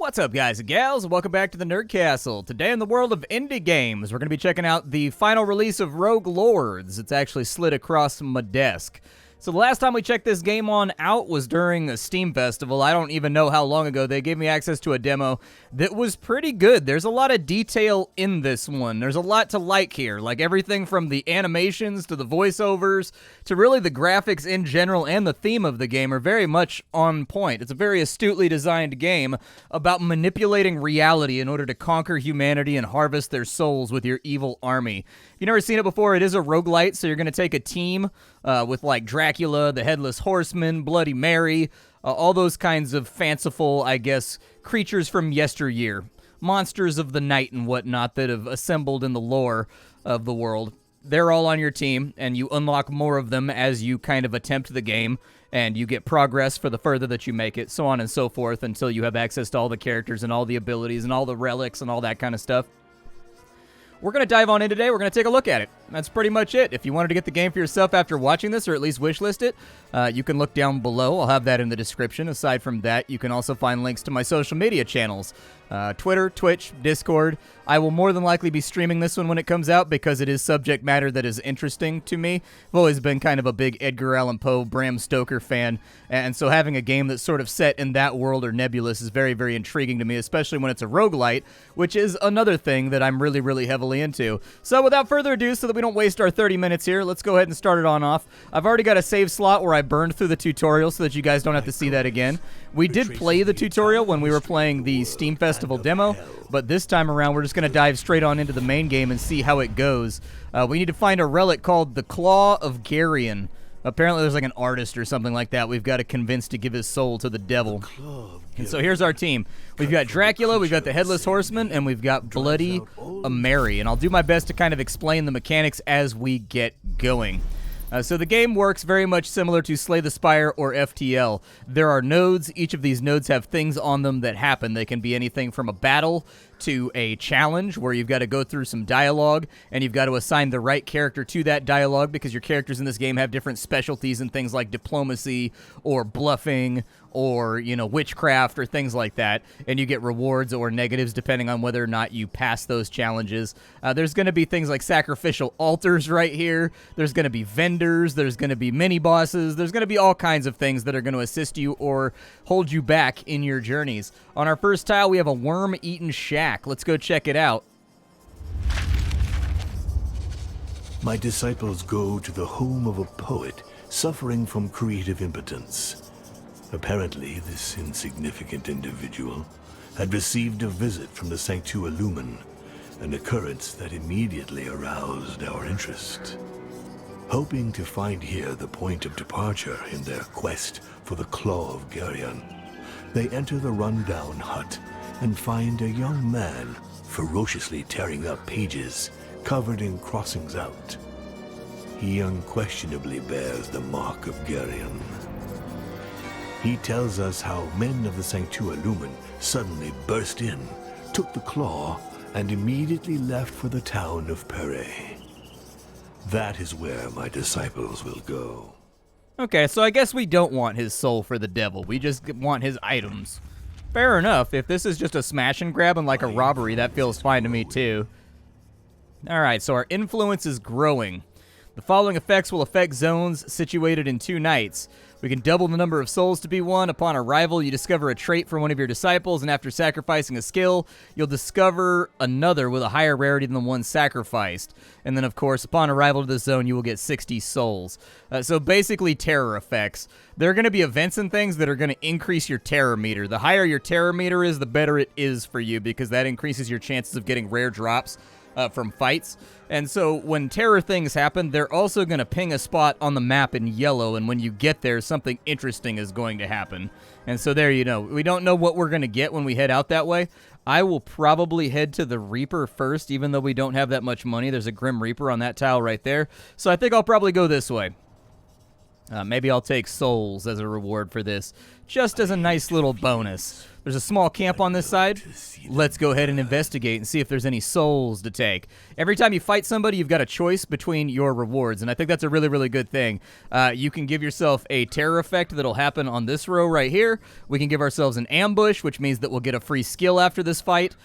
What's up, guys and gals? Welcome back to the Nerd Castle. Today in the world of indie games, we're going to be checking out the final release of Rogue Lords. It's actually slid across my desk. So the last time we checked this game on out was during a Steam festival. I don't even know how long ago. They gave me access to a demo that was pretty good. There's a lot of detail in this one. There's a lot to like here, like everything from the animations to the voiceovers to really the graphics in general, and the theme of the game are very much on point. It's a very astutely designed game about manipulating reality in order to conquer humanity and harvest their souls with your evil army. If you've never seen it before, it is a roguelite, so you're going to take a team with like Dracula, the Headless Horseman, Bloody Mary, all those kinds of fanciful, I guess, creatures from yesteryear, monsters of the night and whatnot that have assembled in the lore of the world. They're all on your team, and you unlock more of them as you kind of attempt the game, and you get progress for the further that you make it, so on and so forth, until you have access to all the characters and all the abilities and all the relics and all that kind of stuff. We're going to dive on in today. We're going to take a look at it. That's pretty much it. If you wanted to get the game for yourself after watching this, or at least wishlist it, you can look down below. I'll have that in the description. Aside from that, you can also find links to my social media channels. Twitter, Twitch, Discord. I will more than likely be streaming this one when it comes out because it is subject matter that is interesting to me. I've always been kind of a big Edgar Allan Poe, Bram Stoker fan, and so having a game that's sort of set in that world or nebulous is very, very intriguing to me, especially when it's a roguelite, which is another thing that I'm really, really heavily into. So without further ado, so that we don't waste our 30 minutes here, let's go ahead and start it on off. I've already got a save slot where I burned through the tutorial so that you guys don't have to see that again. We did play the tutorial when we were playing the Steam Festival demo, but this time around we're just going to dive straight on into the main game and see how it goes. We need to find a relic called the Claw of Geryon. Apparently there's like an artist or something like that we've got to convince to give his soul to the devil. And so here's our team. We've got Dracula, we've got the Headless Horseman, and we've got Bloody Mary. And I'll do my best to kind of explain the mechanics as we get going. So the game works very much similar to Slay the Spire or FTL. There are nodes. Each of these nodes have things on them that happen. They can be anything from a battle to a challenge where you've got to go through some dialogue and you've got to assign the right character to that dialogue because your characters in this game have different specialties in things like diplomacy or bluffing or, you know, witchcraft or things like that, and you get rewards or negatives depending on whether or not you pass those challenges. There's going to be things like sacrificial altars right here. There's going to be vendors. There's going to be mini-bosses. There's going to be all kinds of things that are going to assist you or hold you back in your journeys. On our first tile, we have a worm-eaten shack. Let's go check it out. My disciples go to the home of a poet suffering from creative impotence. Apparently, this insignificant individual had received a visit from the Sanctua Lumen, an occurrence that immediately aroused our interest. Hoping to find here the point of departure in their quest for the Claw of Geryon, they enter the rundown hut and find a young man ferociously tearing up pages covered in crossings out. He unquestionably bears the mark of Geryon. He tells us how men of the Sanctua Lumen suddenly burst in, took the claw, and immediately left for the town of Pere. That is where my disciples will go. Okay, so I guess we don't want his soul for the devil. We just want his items. Fair enough. If this is just a smash and grab and like a robbery, that feels fine to me too. Alright, so our influence is growing. The following effects will affect zones situated in 2 nights. We can double the number of souls to be won. Upon arrival, you discover a trait from one of your disciples, and after sacrificing a skill, you'll discover another with a higher rarity than the one sacrificed. And then, of course, upon arrival to the zone, you will get 60 souls. So basically, terror effects. There are going to be events and things that are going to increase your terror meter. The higher your terror meter is, the better it is for you, because that increases your chances of getting rare drops from fights. And so when terror things happen, they're also going to ping a spot on the map in yellow, and when you get there, something interesting is going to happen. And so there you know. We don't know what we're going to get when we head out that way. I will probably head to the Reaper first, even though we don't have that much money. There's a Grim Reaper on that tile right there. So I think I'll probably go this way. Maybe I'll take souls as a reward for this, just as a nice little bonus. There's a small camp on this side. Let's go ahead and investigate and see if there's any souls to take. Every time you fight somebody, you've got a choice between your rewards, and I think that's a really, really good thing. You can give yourself a terror effect that'll happen on this row right here. We can give ourselves an ambush, which means that we'll get a free skill after this fight.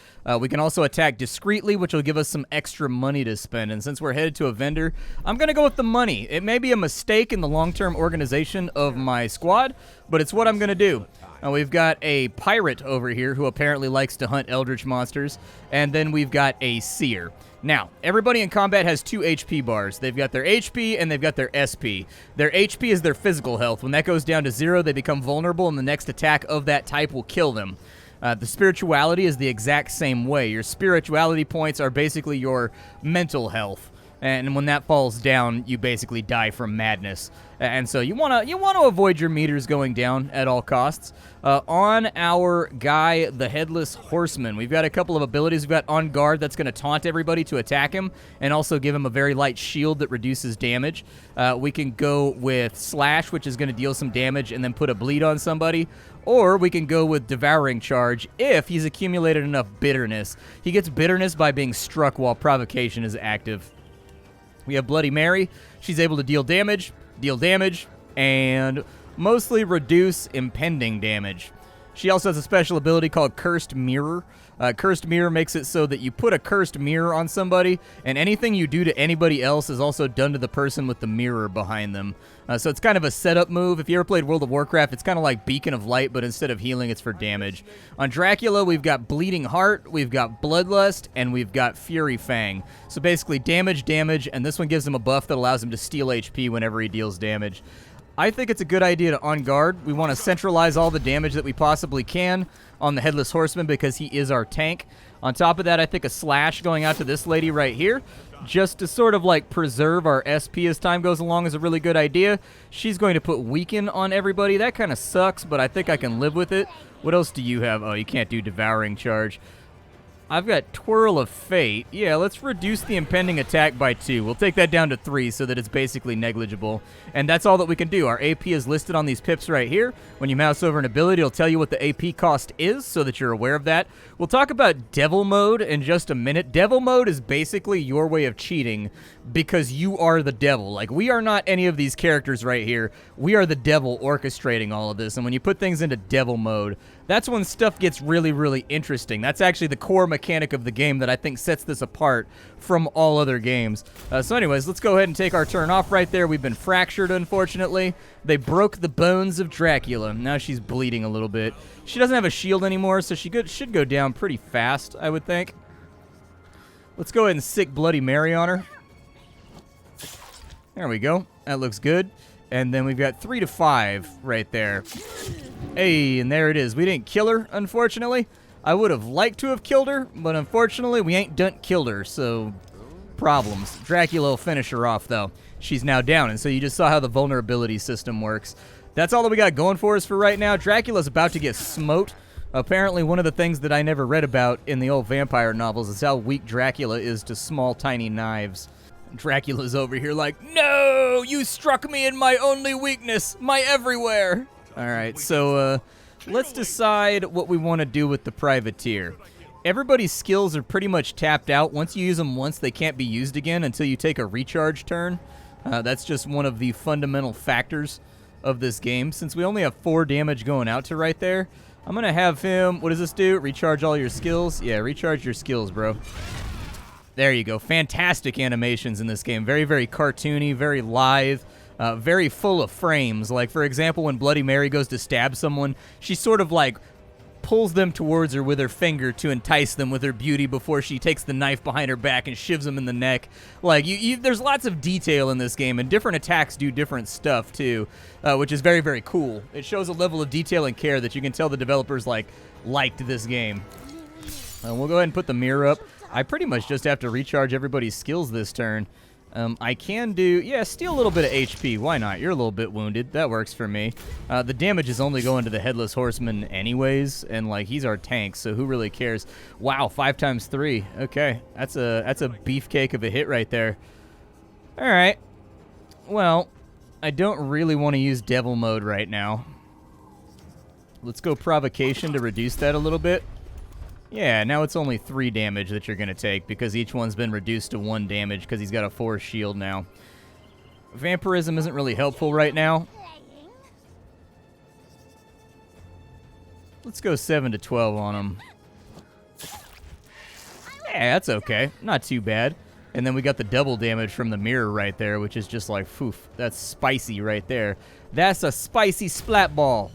We can also attack discreetly, which will give us some extra money to spend, and since we're headed to a vendor, I'm going to go with the money. It may be a mistake in the long-term organization of my squad, but it's what I'm going to do. We've got a pirate over here who apparently likes to hunt eldritch monsters, and then we've got a seer. Now, everybody in combat has 2 HP bars. They've got their HP and they've got their SP. Their HP is their physical health. When that goes down to 0, they become vulnerable, and the next attack of that type will kill them. The spirituality is the exact same way. Your spirituality points are basically your mental health. And when that falls down, you basically die from madness. And so you want to avoid your meters going down at all costs. On our guy, the Headless Horseman, we've got a couple of abilities. We've got On Guard, that's going to taunt everybody to attack him, and also give him a very light shield that reduces damage. We can go with Slash, which is going to deal some damage and then put a bleed on somebody. Or we can go with Devouring Charge if he's accumulated enough bitterness. He gets bitterness by being struck while provocation is active. We have Bloody Mary. She's able to deal damage, and mostly reduce impending damage. She also has a special ability called Cursed Mirror. Cursed Mirror makes it so that you put a cursed mirror on somebody, and anything you do to anybody else is also done to the person with the mirror behind them. So it's kind of a setup move. If you ever played World of Warcraft, it's kind of like Beacon of Light, but instead of healing, it's for damage. On Dracula, we've got Bleeding Heart, we've got Bloodlust, and we've got Fury Fang. So basically damage, and this one gives him a buff that allows him to steal HP whenever he deals damage. I think it's a good idea to On Guard. We want to centralize all the damage that we possibly can on the Headless Horseman because he is our tank. On top of that, I think a Slash going out to this lady right here, just to sort of like preserve our SP as time goes along, is a really good idea. She's going to put Weaken on everybody. That kind of sucks, but I think I can live with it. What else do you have? Oh, you can't do Devouring Charge. I've got Twirl of Fate. Yeah, let's reduce the impending attack by 2. We'll take that down to 3 so that it's basically negligible. And that's all that we can do. Our AP is listed on these pips right here. When you mouse over an ability, it'll tell you what the AP cost is so that you're aware of that. We'll talk about Devil Mode in just a minute. Devil Mode is basically your way of cheating because you are the devil. Like, we are not any of these characters right here. We are the devil orchestrating all of this. And when you put things into Devil Mode, that's when stuff gets really, really interesting. That's actually the core mechanic of the game that I think sets this apart from all other games. So anyways, let's go ahead and take our turn off right there. We've been fractured, unfortunately. They broke the bones of Dracula. Now she's bleeding a little bit. She doesn't have a shield anymore, so she should go down pretty fast, I would think. Let's go ahead and sick Bloody Mary on her. There we go. That looks good. And then we've got 3 to 5 right there. Hey, and there it is. We didn't kill her, unfortunately. I would have liked to have killed her, but unfortunately, we ain't done killed her, so problems. Dracula will finish her off, though. She's now down, and so you just saw how the vulnerability system works. That's all that we got going for us for right now. Dracula's about to get smote. Apparently, one of the things that I never read about in the old vampire novels is how weak Dracula is to small, tiny knives. Dracula's over here like, no, you struck me in my only weakness, my everywhere. All right, so let's decide what we want to do with the privateer. Everybody's skills are pretty much tapped out. Once you use them once, they can't be used again until you take a recharge turn. That's just one of the fundamental factors of this game. Since we only have 4 damage going out to right there, I'm going to have him, what does this do? Recharge all your skills? Yeah, recharge your skills, bro. There you go. Fantastic animations in this game. Very, very cartoony, very lithe, very full of frames. Like, for example, when Bloody Mary goes to stab someone, she sort of, like, pulls them towards her with her finger to entice them with her beauty before she takes the knife behind her back and shivs them in the neck. Like, there's lots of detail in this game, and different attacks do different stuff, too, which is very, very cool. It shows a level of detail and care that you can tell the developers, like, liked this game. We'll go ahead and put the mirror up. I pretty much just have to recharge everybody's skills this turn. I can do, yeah, steal a little bit of HP. Why not? You're a little bit wounded. That works for me. The damage is only going to the Headless Horseman anyways, and, like, he's our tank, so who really cares? Wow, 5 times 3. Okay, that's a beefcake of a hit right there. All right. Well, I don't really want to use Devil Mode right now. Let's go Provocation to reduce that a little bit. Yeah, now it's only 3 damage that you're going to take because each one's been reduced to 1 damage because he's got a force shield now. Vampirism isn't really helpful right now. Let's go 7 to 12 on him. Yeah, that's okay. Not too bad. And then we got the double damage from the mirror right there, which is just like, poof, that's spicy right there. That's a spicy splat ball.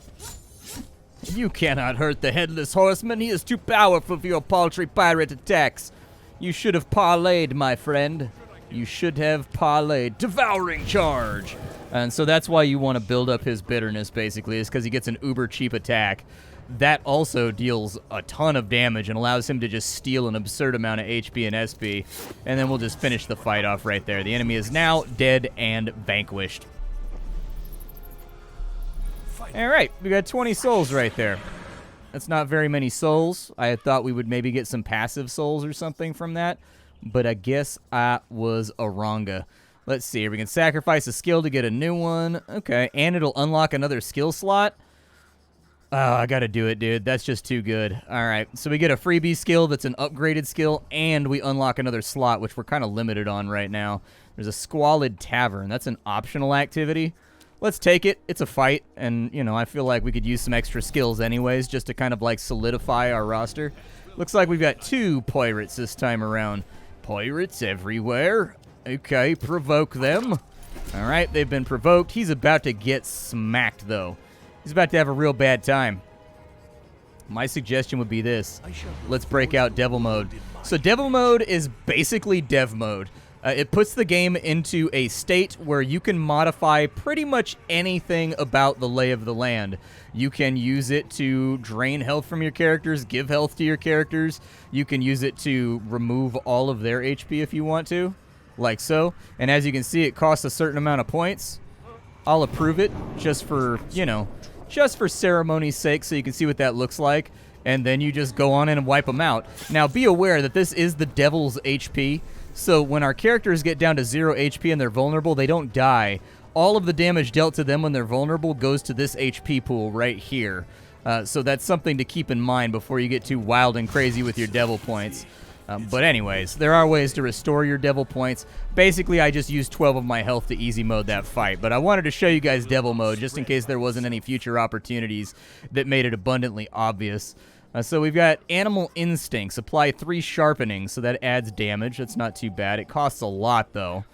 You cannot hurt the Headless Horseman. He is too powerful for your paltry pirate attacks. You should have parlayed, my friend. You should have parlayed. Devouring Charge. And so that's why you want to build up his bitterness, basically, is because he gets an uber cheap attack. That also deals a ton of damage and allows him to just steal an absurd amount of HP and SP. And then we'll just finish the fight off right there. The enemy is now dead and vanquished. Alright, we got 20 souls right there. That's not very many souls. I had thought we would maybe get some passive souls or something from that. But I guess I was a wronga. Let's see. We can sacrifice a skill to get a new one. Okay, and it'll unlock another skill slot. Oh, I gotta do it, dude. That's just too good. Alright, so we get a freebie skill that's an upgraded skill, and we unlock another slot, which we're kind of limited on right now. There's a Squalid Tavern. That's an optional activity. Let's take it. It's a fight, and, you know, I feel like we could use some extra skills anyways, just to kind of, like, solidify our roster. Looks like we've got 2 pirates this time around. Pirates everywhere. Okay, provoke them. Alright, they've been provoked. He's about to get smacked, though. He's about to have a real bad time. My suggestion would be this. Let's break out Devil Mode. So Devil Mode is basically Dev Mode. It puts the game into a state where you can modify pretty much anything about the lay of the land. You can use it to drain health from your characters, give health to your characters. You can use it to remove all of their HP if you want to, like so. And as you can see, it costs a certain amount of points. I'll approve it just for, you know, just for ceremony's sake so you can see what that looks like. And then you just go on in and wipe them out. Now, be aware that this is the devil's HP. So when our characters get down to 0 HP and they're vulnerable, they don't die. All of the damage dealt to them when they're vulnerable goes to this HP pool right here. So that's something to keep in mind before you get too wild and crazy with your devil points. But anyways, there are ways to restore your devil points. Basically, I just used 12 of my health to easy mode that fight. But I wanted to show you guys devil mode just in case there wasn't any future opportunities that made it abundantly obvious. So we've got Animal Instincts. Apply 3 sharpenings, so that adds damage. That's not too bad. It costs a lot, though.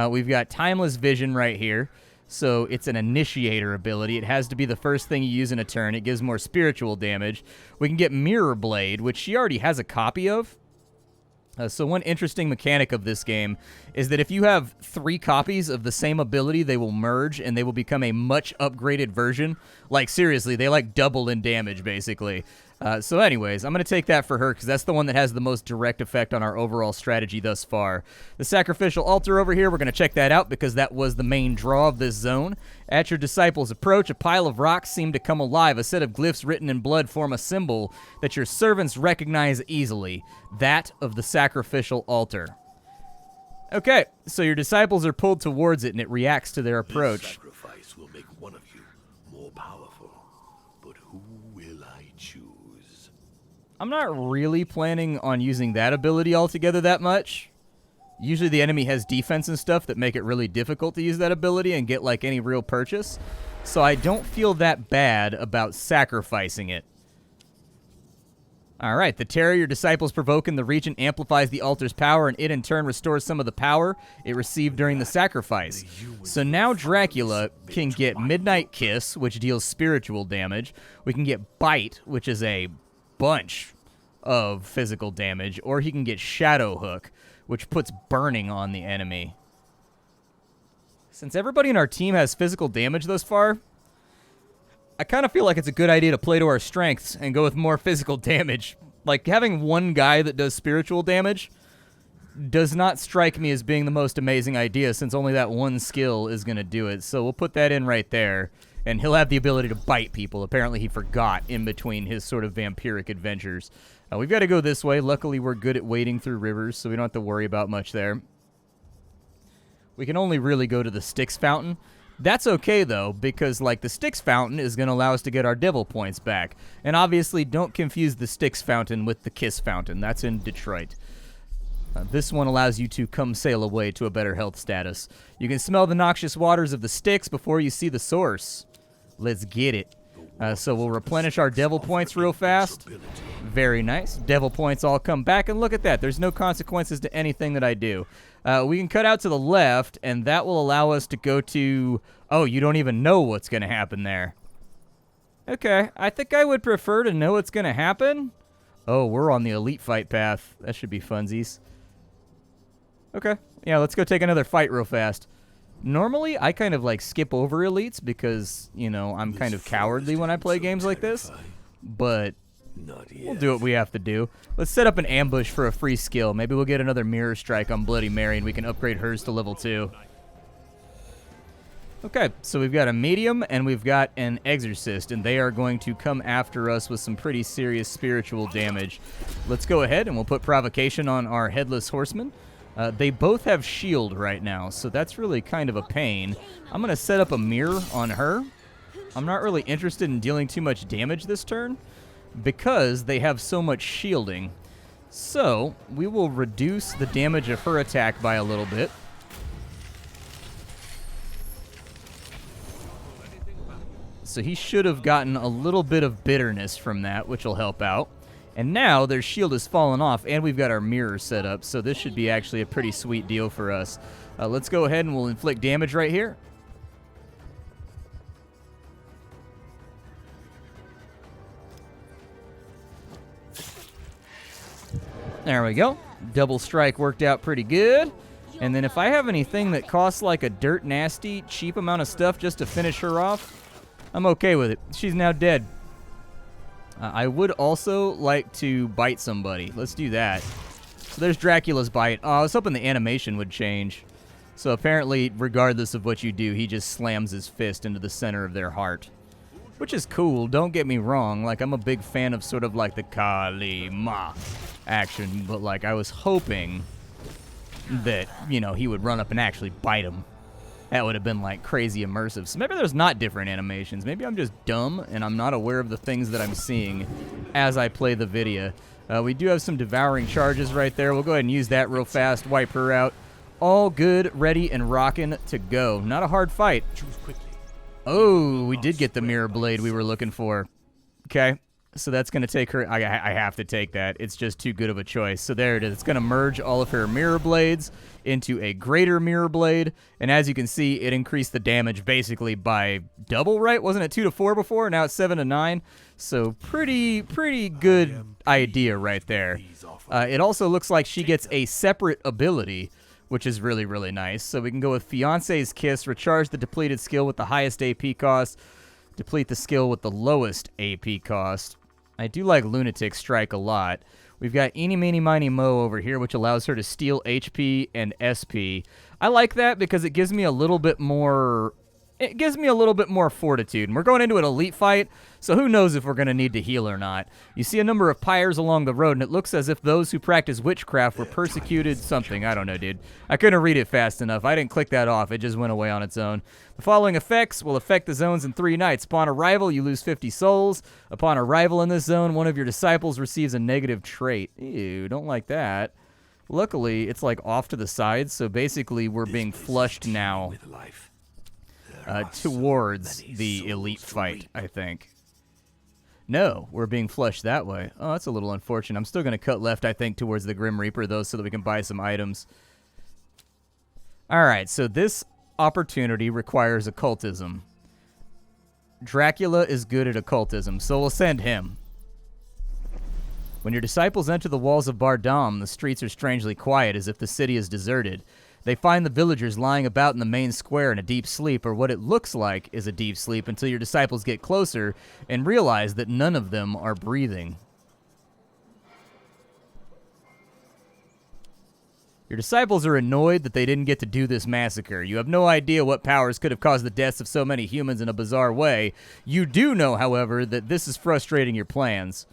We've got Timeless Vision right here. So it's an initiator ability. It has to be the first thing you use in a turn. It gives more spiritual damage. We can get Mirror Blade, which she already has a copy of. So one interesting mechanic of this game is that if you have 3 copies of the same ability, they will merge and they will become a much upgraded version. Like, seriously, they like double in damage, basically. So anyways, I'm going to take that for her because that's the one that has the most direct effect on our overall strategy thus far. The Sacrificial Altar over here, we're going to check that out because that was the main draw of this zone. At your disciples' approach, a pile of rocks seem to come alive. A set of glyphs written in blood form a symbol that your servants recognize easily. That of the Sacrificial Altar. Okay, so your disciples are pulled towards it and it reacts to their approach. This sacrifice will make one of you more powerful, but who will I choose? I'm not really planning on using that ability altogether that much. Usually the enemy has defense and stuff that make it really difficult to use that ability and get like any real purchase. So I don't feel that bad about sacrificing it. Alright, the terror your disciples provoke in the region amplifies the altar's power, and it in turn restores some of the power it received during the sacrifice. So now Dracula can get Midnight Kiss, which deals spiritual damage. We can get Bite, which is a bunch of physical damage, or he can get Shadow Hook, which puts burning on the enemy. Since everybody in our team has physical damage thus far, I kind of feel like it's a good idea to play to our strengths and go with more physical damage. Like, having one guy that does spiritual damage does not strike me as being the most amazing idea, since only that one skill is going to do it. So we'll put that in right there, and he'll have the ability to bite people. Apparently he forgot in between his sort of vampiric adventures. We've got to go this way. Luckily, we're good at wading through rivers, so we don't have to worry about much there. We can only really go to the Styx Fountain, That's okay, though, because, like, the Styx Fountain is going to allow us to get our devil points back. And obviously, don't confuse the Styx Fountain with the Kiss Fountain. That's in Detroit. This one allows you to come sail away to a better health status. You can smell the noxious waters of the Styx before you see the source. Let's get it. So we'll replenish our devil points real fast. Very nice. Devil points all come back, and look at that. There's no consequences to anything that I do. We can cut out to the left, and that will allow us to go to... Oh, you don't even know what's going to happen there. Okay, I think I would prefer to know what's going to happen. Oh, we're on the elite fight path. That should be funsies. Okay, yeah, let's go take another fight real fast. Normally, I kind of, like, skip over elites because, you know, I'm kind of cowardly when I play games like this. But we'll do what we have to do. Let's set up an ambush for a free skill. Maybe we'll get another Mirror Strike on Bloody Mary, and we can upgrade hers to level 2. Okay, so we've got a medium, and we've got an exorcist, and they are going to come after us with some pretty serious spiritual damage. Let's go ahead, and we'll put provocation on our Headless Horseman. They both have shield right now, so that's really kind of a pain. I'm going to set up a mirror on her. I'm not really interested in dealing too much damage this turn because they have so much shielding. So we will reduce the damage of her attack by a little bit. So he should have gotten a little bit of bitterness from that, which will help out. And now their shield has fallen off, and we've got our mirror set up, so this should be actually a pretty sweet deal for us. Let's go ahead and we'll inflict damage right here. There we go. Double strike worked out pretty good. And then if I have anything that costs like a dirt nasty, cheap amount of stuff just to finish her off, I'm okay with it. She's now dead. I would also like to bite somebody. Let's do that. So there's Dracula's bite. Oh, I was hoping the animation would change. So apparently, regardless of what you do, he just slams his fist into the center of their heart. Which is cool, don't get me wrong. Like, I'm a big fan of sort of like the Kali Ma action. But, like, I was hoping that, you know, he would run up and actually bite him. That would have been, like, crazy immersive. So maybe there's not different animations. Maybe I'm just dumb, and I'm not aware of the things that I'm seeing as I play the video. We do have some devouring charges right there. We'll go ahead and use that real fast, wipe her out. All good, ready, and rocking to go. Not a hard fight. Oh, we did get the mirror blade we were looking for. Okay. So that's going to take her... I have to take that. It's just too good of a choice. So there it is. It's going to merge all of her mirror blades into a greater mirror blade. And as you can see, it increased the damage basically by double, right? Wasn't it 2 to 4 before? Now it's 7 to 9. So pretty good idea right there. It also looks like she gets a separate ability, which is really, really nice. So we can go with Fiance's Kiss, recharge the depleted skill with the highest AP cost, deplete the skill with the lowest AP cost. I do like Lunatic Strike a lot. We've got Eeny, Meeny, Miny, Mo over here, which allows her to steal HP and SP. I like that because it gives me a little bit more... It gives me a little bit more fortitude. And we're going into an elite fight, so who knows if we're going to need to heal or not. You see a number of pyres along the road, and it looks as if those who practice witchcraft were persecuted something. I don't know, dude. I couldn't read it fast enough. I didn't click that off. It just went away on its own. The following effects will affect the zones in 3 nights. Upon arrival, you lose 50 souls. Upon arrival in this zone, one of your disciples receives a negative trait. Ew, don't like that. Luckily, it's like off to the side, so basically we're being flushed now towards the elite fight, I think. No, we're being flushed that way. Oh, that's a little unfortunate. I'm still going to cut left, I think, towards the Grim Reaper, though, so that we can buy some items. All right, so this opportunity requires occultism. Dracula is good at occultism, so we'll send him. When your disciples enter the walls of Bardam, the streets are strangely quiet, as if the city is deserted. They find the villagers lying about in the main square in a deep sleep, or what it looks like is a deep sleep, until your disciples get closer and realize that none of them are breathing. Your disciples are annoyed that they didn't get to do this massacre. You have no idea what powers could have caused the deaths of so many humans in a bizarre way. You do know, however, that this is frustrating your plans.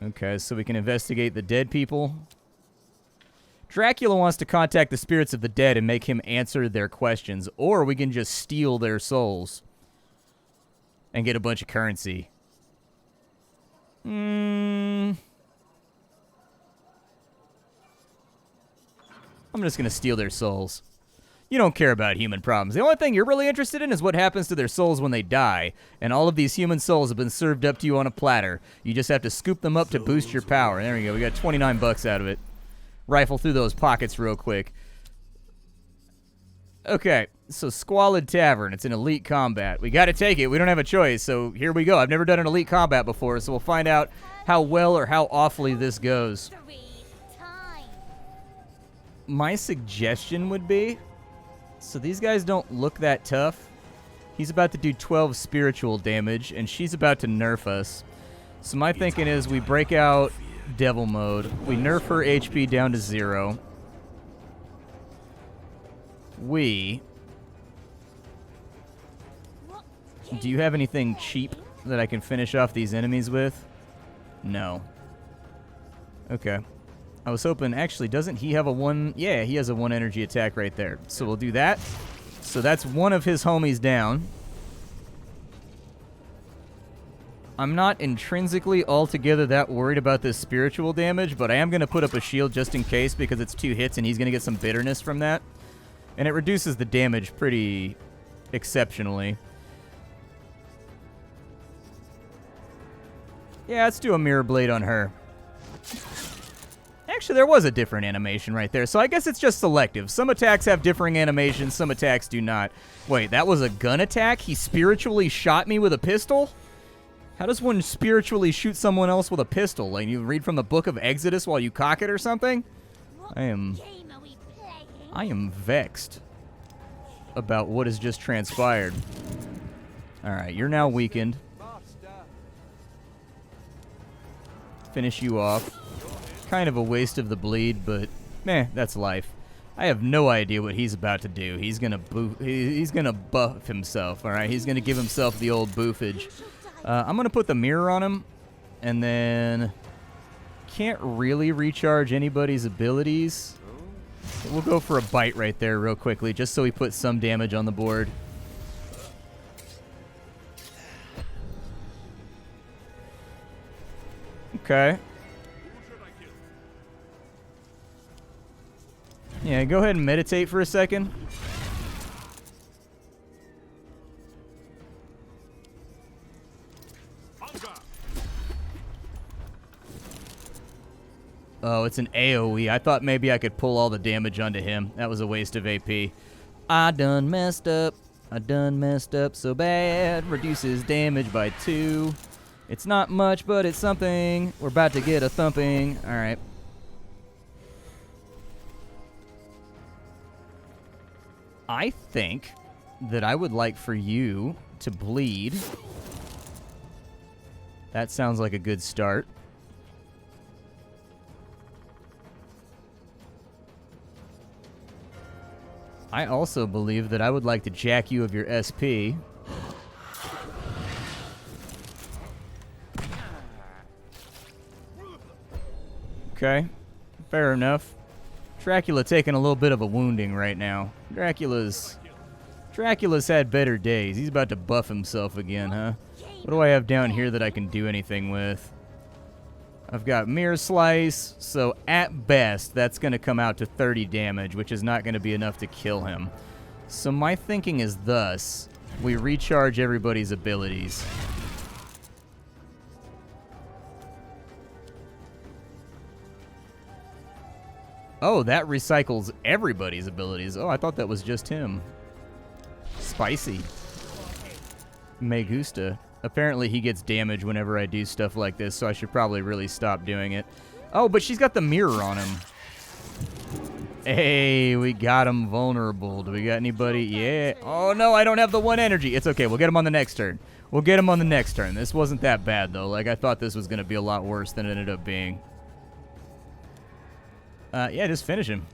Okay, so we can investigate the dead people. Dracula wants to contact the spirits of the dead and make him answer their questions, or we can just steal their souls and get a bunch of currency. I'm just going to steal their souls. You don't care about human problems. The only thing you're really interested in is what happens to their souls when they die. And all of these human souls have been served up to you on a platter. You just have to scoop them up to boost your power. There we go. We got 29 bucks out of it. Rifle through those pockets real quick. Okay, so Squalid Tavern. It's an elite combat. We got to take it. We don't have a choice, so here we go. I've never done an elite combat before, so we'll find out how well or how awfully this goes. My suggestion would be, so these guys don't look that tough. He's about to do 12 spiritual damage, and she's about to nerf us. So my thinking is we break out devil mode. We nerf her HP down to 0. Do you have anything cheap that I can finish off these enemies with? No. Okay. I was hoping, actually, doesn't he have a 1? Yeah, he has a 1 energy attack right there. So we'll do that. So that's one of his homies down. I'm not intrinsically altogether that worried about this spiritual damage, but I am going to put up a shield just in case because it's 2 hits and he's going to get some bitterness from that. And it reduces the damage pretty exceptionally. Yeah, let's do a mirror blade on her. Actually, there was a different animation right there, so I guess it's just selective. Some attacks have differing animations, some attacks do not. Wait, that was a gun attack? He spiritually shot me with a pistol? How does one spiritually shoot someone else with a pistol? Like, you read from the Book of Exodus while you cock it or something? I am vexed about what has just transpired. Alright, you're now weakened. Finish you off. Kind of a waste of the bleed, but meh, that's life. I have no idea what he's about to do. He's gonna buff himself, alright? He's gonna give himself the old boofage. I'm gonna put the mirror on him, and then can't really recharge anybody's abilities. We'll go for a bite right there real quickly, just so we put some damage on the board. Okay. Yeah, go ahead and meditate for a second. Oh, it's an AoE. I thought maybe I could pull all the damage onto him. That was a waste of AP. I done messed up. I done messed up so bad. Reduces damage by 2. It's not much, but it's something. We're about to get a thumping. All right. I think that I would like for you to bleed. That sounds like a good start. I also believe that I would like to jack you of your SP. Okay, fair enough. Dracula taking a little bit of a wounding right now. Dracula's had better days. He's about to buff himself again, huh? What do I have down here that I can do anything with? I've got Mirror Slice, so at best, that's going to come out to 30 damage, which is not going to be enough to kill him. So my thinking is thus, we recharge everybody's abilities. Oh, that recycles everybody's abilities. Oh, I thought that was just him. Spicy. Me gusta. Apparently he gets damage whenever I do stuff like this, so I should probably really stop doing it. Oh, but she's got the mirror on him. Hey, we got him vulnerable. Do we got anybody? Yeah. Oh, no, I don't have the 1 energy. It's okay. We'll get him on the next turn. We'll get him on the next turn. This wasn't that bad, though. Like, I thought this was going to be a lot worse than it ended up being. Yeah, just finish him.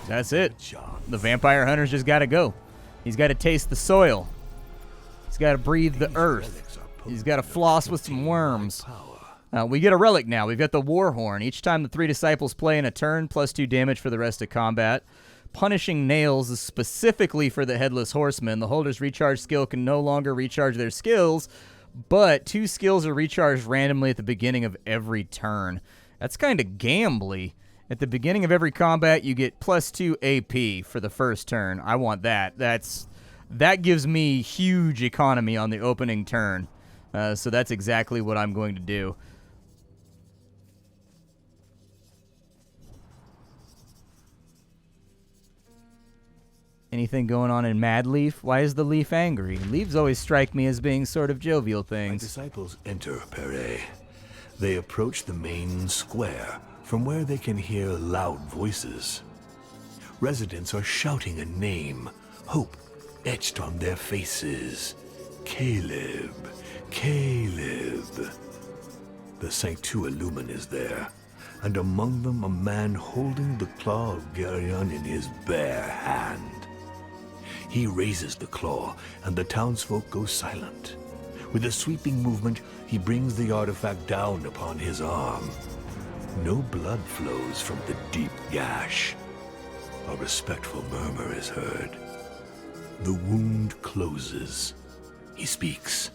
That's it. The vampire hunter's just got to go. He's got to taste the soil. He's got to breathe the earth. He's got to floss with some worms. We get a relic now. We've got the War Horn. Each time the 3 disciples play in a turn, +2 damage for the rest of combat. Punishing Nails is specifically for the Headless Horseman. The holder's recharge skill can no longer recharge their skills, but 2 skills are recharged randomly at the beginning of every turn. That's kind of gambly. At the beginning of every combat, you get +2 AP for the first turn. I want that. That gives me huge economy on the opening turn. So that's exactly what I'm going to do. Anything going on in Mad Leaf? Why is the leaf angry? Leaves always strike me as being sort of jovial things. My disciples enter Pere. They approach the main square, from where they can hear loud voices. Residents are shouting a name, hope etched on their faces. Caleb, Caleb. The Sanctua Lumen is there, and among them a man holding the claw of Geryon in his bare hand. He raises the claw, and the townsfolk go silent. With a sweeping movement, he brings the artifact down upon his arm. No blood flows from the deep gash. A respectful murmur is heard. The wound closes. He speaks.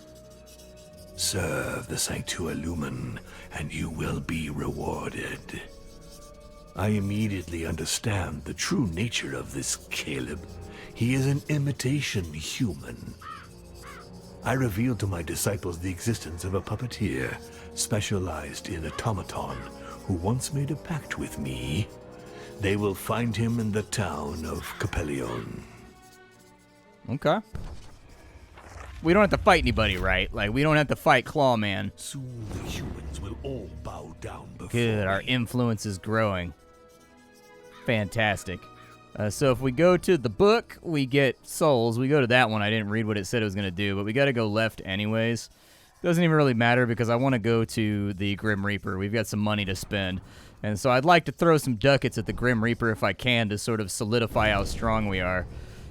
Serve the Sanctua Lumen, and you will be rewarded. I immediately understand the true nature of this Caleb. He is an imitation human. I revealed to my disciples the existence of a puppeteer specialized in automaton who once made a pact with me. They will find him in the town of Capellion. Okay. We don't have to fight anybody, right? Like, we don't have to fight Clawman. Soon the humans will all bow down before Good, our me. influence is growing. Fantastic. So if we go to the book, we get souls. We go to that one. I didn't read what it said it was going to do, but we got to go left anyways. Doesn't even really matter because I want to go to the Grim Reaper. We've got some money to spend. And so I'd like to throw some ducats at the Grim Reaper if I can to sort of solidify how strong we are.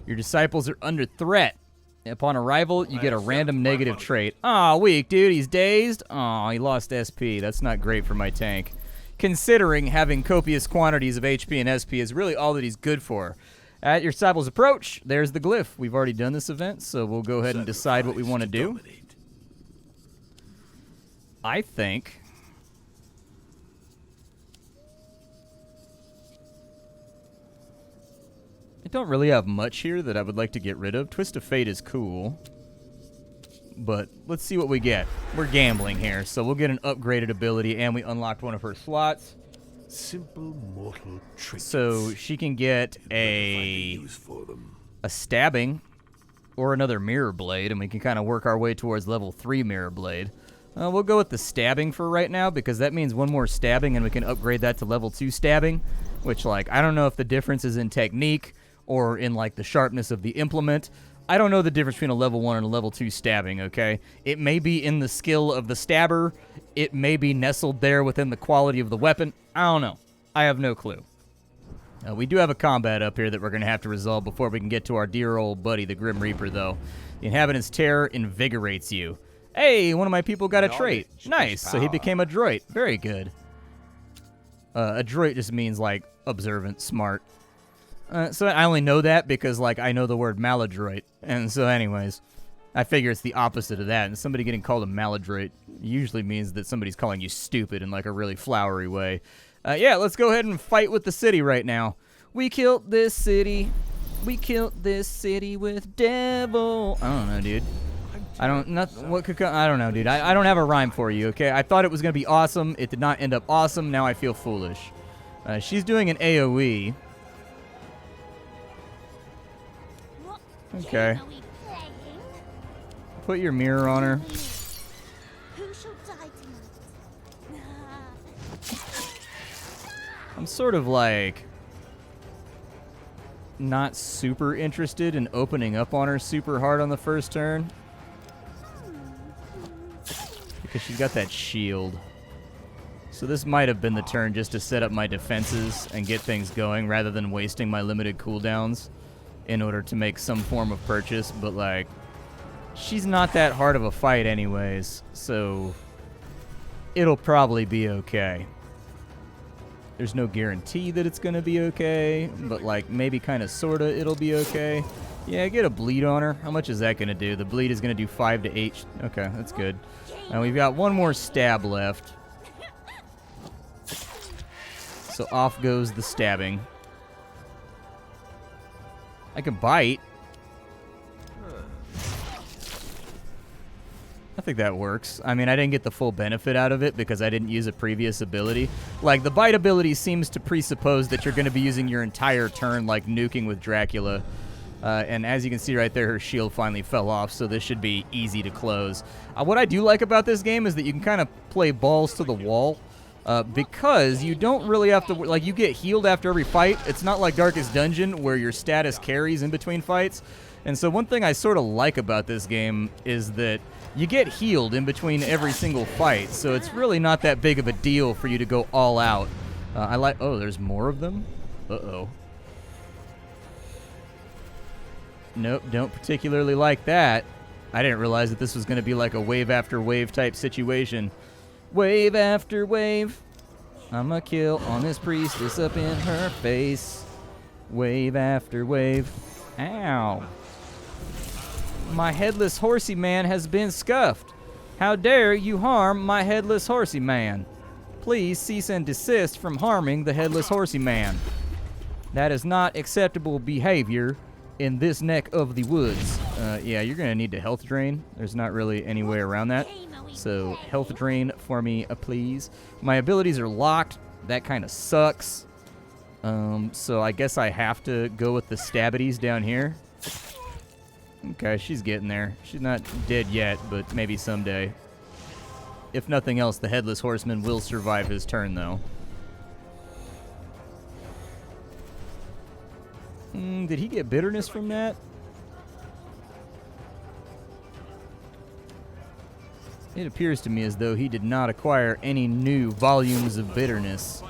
Your disciples are under threat. Upon arrival, you get a random negative trait. Aw, weak, dude. He's dazed. Aw, he lost SP. That's not great for my tank. Considering having copious quantities of HP and SP is really all that he's good for. At your disciples' approach, there's the glyph. We've already done this event, so we'll go ahead and decide what we want to do. I think... I don't really have much here that I would like to get rid of. Twist of Fate is cool. But let's see what we get. We're gambling here, so we'll get an upgraded ability, and we unlocked one of her slots. Simple mortal trinkets. So she can get a stabbing or another mirror blade, and we can kind of work our way towards level 3 mirror blade. We'll go with the stabbing for right now, because that means one more stabbing, and we can upgrade that to level 2 stabbing, which, like, I don't know if the difference is in technique or in, like, the sharpness of the implement. I don't know the difference between a level 1 and a level 2 stabbing, okay? It may be in the skill of the stabber. It may be nestled there within the quality of the weapon. I don't know. I have no clue. We do have a combat up here that we're going to have to resolve before we can get to our dear old buddy, the Grim Reaper, though. The Inhabitant's Terror invigorates you. Hey, one of my people got a trait. Nice, so he became a droid. Very good. A droid just means, like, observant, smart. So I only know that because, like, I know the word maladroit. And so anyways, I figure it's the opposite of that. And somebody getting called a maladroit usually means that somebody's calling you stupid in, like, a really flowery way. Yeah, let's go ahead and fight with the city right now. We killed this city. We killed this city with devil. I don't know, dude. I don't know, dude. I don't have a rhyme for you, okay? I thought it was going to be awesome. It did not end up awesome. Now I feel foolish. She's doing an AoE. Okay. Put your mirror on her. I'm sort of like not super interested in opening up on her super hard on the first turn. Because she's got that shield. So this might have been the turn just to set up my defenses and get things going rather than wasting my limited cooldowns in order to make some form of purchase, but, like, she's not that hard of a fight anyways, so it'll probably be okay. There's no guarantee that it's going to be okay, but like maybe kind of sort of it'll be okay. Yeah, get a bleed on her. How much is that going to do? The bleed is going to do 5 to 8. Okay, that's good. Now we've got one more stab left. So off goes the stabbing. I can bite. I think that works. I mean, I didn't get the full benefit out of it because I didn't use a previous ability. Like, the bite ability seems to presuppose that you're going to be using your entire turn, like nuking with Dracula. And as you can see right there, her shield finally fell off, so this should be easy to close. What I do like about this game is that you can kind of play balls to the wall. Because you don't really have to, like, you get healed after every fight. It's not like Darkest Dungeon where your status carries in between fights. And so one thing I sort of like about this game is that you get healed in between every single fight. So it's really not that big of a deal for you to go all out. I like, oh, there's more of them? Uh-oh. Nope, don't particularly like that. I didn't realize that this was going to be like a wave after wave type situation. Wave after wave, I'ma kill on this priestess up in her face. Wave after wave. Ow. My headless horsey man has been scuffed. How dare you harm my headless horsey man? Please cease and desist from harming the headless horsey man. That is not acceptable behavior in this neck of the woods. Yeah, you're gonna need to health drain. There's not really any way around that. So, health drain for me, please. My abilities are locked. That kind of sucks. So I guess I have to go with the stabbities down here. Okay, she's getting there. She's not dead yet, but maybe someday. If nothing else, the Headless Horseman will survive his turn, though. Did he get bitterness from that? It appears to me as though he did not acquire any new volumes of bitterness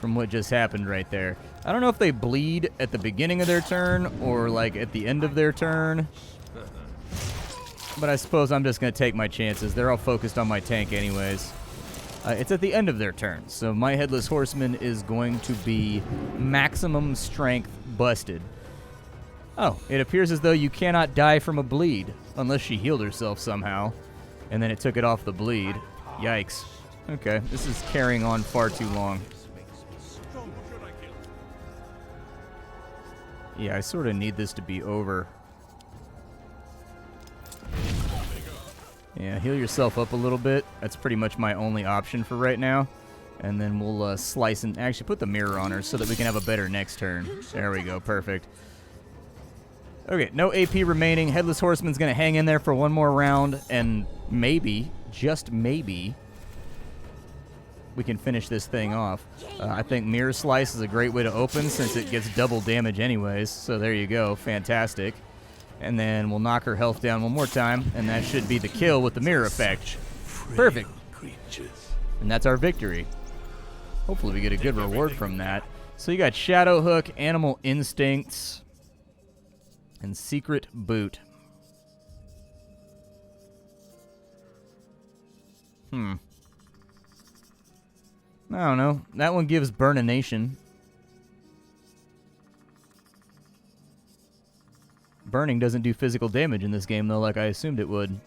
from what just happened right there. I don't know if they bleed at the beginning of their turn or like at the end of their turn. But I suppose I'm just going to take my chances. They're all focused on my tank anyways. It's at the end of their turn, so my Headless Horseman is going to be maximum strength busted. Oh, it appears as though you cannot die from a bleed unless she healed herself somehow. And then it took it off the bleed. Yikes. Okay, this is carrying on far too long. Yeah, I sort of need this to be over. Yeah, heal yourself up a little bit. That's pretty much my only option for right now. And then we'll slice and actually put the mirror on her so that we can have a better next turn. There we go, perfect. Okay, no AP remaining. Headless Horseman's going to hang in there for one more round, and maybe, just maybe, we can finish this thing off. I think Mirror Slice is a great way to open since it gets double damage anyways, so there you go, fantastic. And then we'll knock her health down one more time, and that should be the kill with the mirror effect. Perfect. And that's our victory. Hopefully we get a good reward from that. So you got Shadow Hook, Animal Instincts, and Secret Boot. I don't know. That one gives Burnination. Burning doesn't do physical damage in this game, though, like I assumed it would.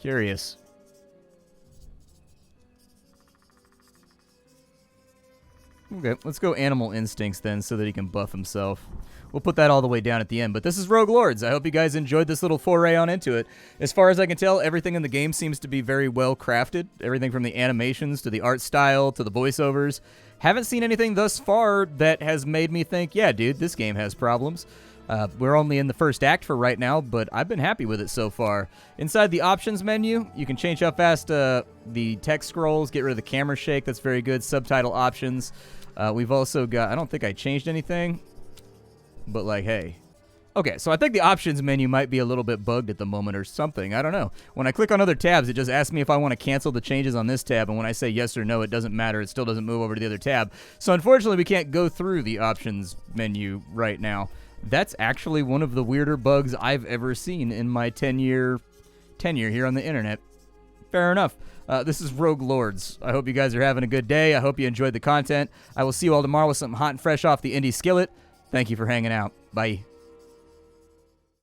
Curious. Okay, let's go Animal Instincts then so that he can buff himself. We'll put that all the way down at the end. But this is Rogue Lords. I hope you guys enjoyed this little foray on into it. As far as I can tell, everything in the game seems to be very well crafted. Everything from the animations to the art style to the voiceovers. Haven't seen anything thus far that has made me think, yeah, dude, this game has problems. We're only in the first act for right now, but I've been happy with it so far. Inside the options menu, you can change how fast the text scrolls, get rid of the camera shake. That's very good. Subtitle options. We've also got, I don't think I changed anything. But, like, hey. Okay, so I think the options menu might be a little bit bugged at the moment or something. I don't know. When I click on other tabs, it just asks me if I want to cancel the changes on this tab. And when I say yes or no, it doesn't matter. It still doesn't move over to the other tab. So, unfortunately, we can't go through the options menu right now. That's actually one of the weirder bugs I've ever seen in my 10-year tenure here on the internet. fair enough. This is Rogue Lords. I hope you guys are having a good day. I hope you enjoyed the content. I will see you all tomorrow with something hot and fresh off the indie skillet. Thank you for hanging out. Bye.